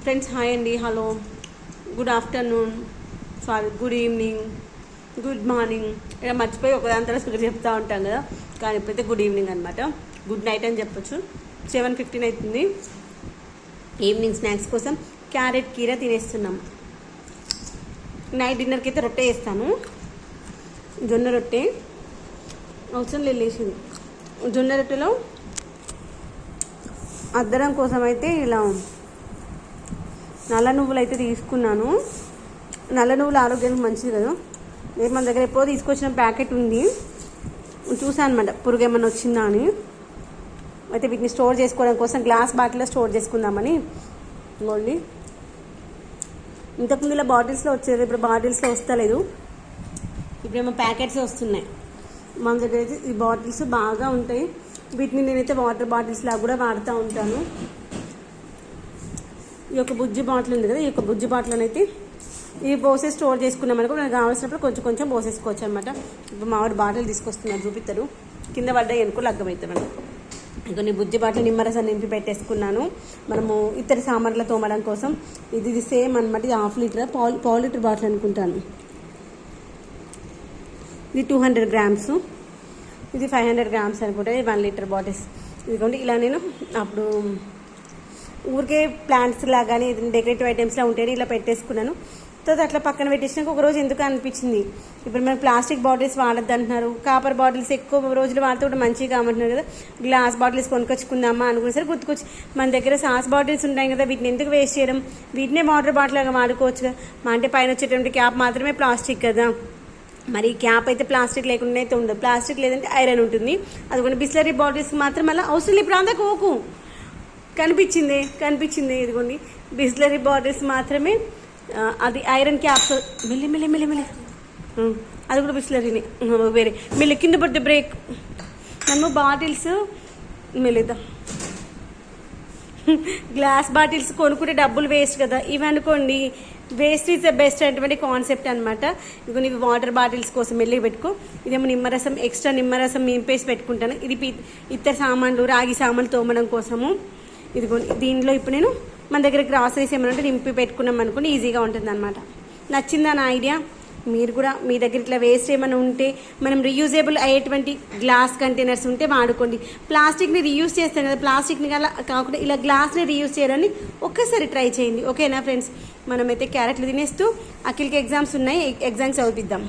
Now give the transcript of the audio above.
Friends hi అండి, hello, good afternoon, sorry good evening, good morning, ఇలా మర్చిపోయి ఒకదాని తర్వాత చెప్తూ ఉంటాం కదా. కానీ ఇప్పుడైతే గుడ్ ఈవినింగ్ అనమాట, గుడ్ నైట్ అని చెప్పొచ్చు. 7:15 అవుతుంది. ఈవినింగ్ స్నాక్స్ కోసం క్యారెట్ కీర తినేస్తున్నాం. నైట్ డిన్నర్కి అయితే రొట్టె వేస్తాను, జొన్న రొట్టె అవసరం లేచింది. జొన్న రొట్టెలో అద్దరం కోసం అయితే ఇలా నల్ల నువ్వులు అయితే తీసుకున్నాను. నల్ల నువ్వులు ఆరోగ్యానికి మంచిది కదా. రేపు మన దగ్గర ఎప్పుడో తీసుకొచ్చిన ప్యాకెట్ ఉంది, చూసాను అనమాట పురుగు ఏమన్నా వచ్చిందా అని. అయితే వీటిని స్టోర్ చేసుకోవడం కోసం గ్లాస్ బాటిల్లో స్టోర్ చేసుకుందామని. ఓన్లీ ఇంతకుముందు ఇలా బాటిల్స్లో వచ్చేది, ఇప్పుడు బాటిల్స్లో వస్తలేదు, ఇప్పుడేమో ప్యాకెట్స్ వస్తున్నాయి. మన దగ్గర అయితే ఈ బాటిల్స్ బాగా ఉంటాయి. వీటిని నేనైతే వాటర్ బాటిల్స్ లాగా కూడా వాడుతూ ఉంటాను. ఈ యొక్క బుజ్జి బాటిల్ ఉంది కదా, ఈ యొక్క బుజ్జి బాటిల్ అయితే ఈ పోసే స్టోర్ చేసుకున్నామనుకో నాకు కావాల్సినప్పుడు కొంచెం కొంచెం పోసేసుకోవచ్చు అనమాట. ఇప్పుడు మామిడి బాటిల్ తీసుకొస్తున్నారు, చూపిస్తారు. కింద పడ్డాయి అనుకో లగ్గమవుతాం అండి. కొన్ని బుజ్జి బాటిల్ నిమ్మరసం నింపి పెట్టేసుకున్నాను మనము ఇతర సామాన్లు తోమడం కోసం. ఇది సేమ్ అనమాట. ఇది 1/2 లీటర్ పావు లీటర్ బాటిల్ అనుకుంటాను. ఇది 200 గ్రామ్స్, ఇది 500 గ్రామ్స్ అనుకుంటా. ఇది 1 లీటర్ బాటిల్స్. ఇదిగోండి ఇలా నేను అప్పుడు ఊరికే ప్లాంట్స్ లాగానే డెకరేటివ్ ఐటమ్స్లా ఉంటాయని ఇలా పెట్టేసుకున్నాను. తర్వాత అట్లా పక్కన పెట్టేసినాక ఒక రోజు ఎందుకు అనిపించింది, ఇప్పుడు మనకు ప్లాస్టిక్ బాటిల్స్ వాడద్దు అంటున్నారు, కాపర్ బాటిల్స్ ఎక్కువ రోజులు వాడితే కూడా మంచిగా కామంటున్నారు కదా, గ్లాస్ బాటిల్స్ కొనుకొచ్చుకుందామా అనుకునేసరికి గుర్తుకొచ్చి మన దగ్గర సాస్ బాటిల్స్ ఉంటాయి కదా, వీటిని ఎందుకు వేస్ట్ చేయడం, వీటినే వాటర్ బాటిల్ లాగా వాడుకోవచ్చు కదా. మా అంటే పైన వచ్చేటువంటి క్యాప్ మాత్రమే ప్లాస్టిక్ కదా, మరి క్యాప్ అయితే ప్లాస్టిక్ లేకుండా అయితే ఉండదు. ప్లాస్టిక్ లేదంటే ఐరన్ ఉంటుంది. అది బిస్లరీ బాటిల్స్కి మాత్రం మళ్ళీ అవసరం లేదు. ఇప్పుడు అంతా కోకు కనిపించింది ఇదిగోండి, బిస్లరీ బాటిల్స్ మాత్రమే. అది ఐరన్ క్యాప్స్ మెల్లి అది కూడా బిస్లరీని వేరే మెల్లి కింద పడితే బ్రేక్. నన్ను బాటిల్స్ మెల్లిదా గ్లాస్ బాటిల్స్ కొనుక్కుంటే డబ్బులు వేస్ట్ కదా. ఇవి అనుకోండి వేస్ట్ ఈజ్ ద బెస్ట్ అటువంటి కాన్సెప్ట్ అనమాట. ఇదిగో ఇవి వాటర్ బాటిల్స్ కోసం మెల్లి పెట్టుకో. ఇదేమో నిమ్మరసం, ఎక్స్ట్రా నిమ్మరసం నింపేసి పెట్టుకుంటాను. ఇది ఇతర సామాన్లు, రాగి సామాన్లు తోమడం కోసము. ఇదిగో దీనిలో ఇప్పుడు నేను మన దగ్గర గ్రాసరీస్ ఏమైనా ఉంటే నింపి పెట్టుకున్నాం అనుకోండి, ఈజీగా ఉంటుంది అనమాట. నచ్చిందా నా ఐడియా? మీరు కూడా మీ దగ్గర ఇట్లా వేస్ట్ ఏమైనా ఉంటే మనం రీయూజబుల్ అయ్యేటువంటి గ్లాస్ కంటైనర్స్ ఉంటే వాడుకోండి. ప్లాస్టిక్ని రీయూజ్ చేస్తాం కదా, ప్లాస్టిక్ని అలా కాకుండా ఇలా గ్లాస్ని రీయూజ్ చేయడాన్ని ఒక్కసారి ట్రై చేయండి. ఓకేనా ఫ్రెండ్స్? మనమైతే క్యారెట్లు తినేస్తూ అఖిల్కి ఎగ్జామ్స్ ఉన్నాయి, ఎగ్జామ్స్ చదివిద్దాం.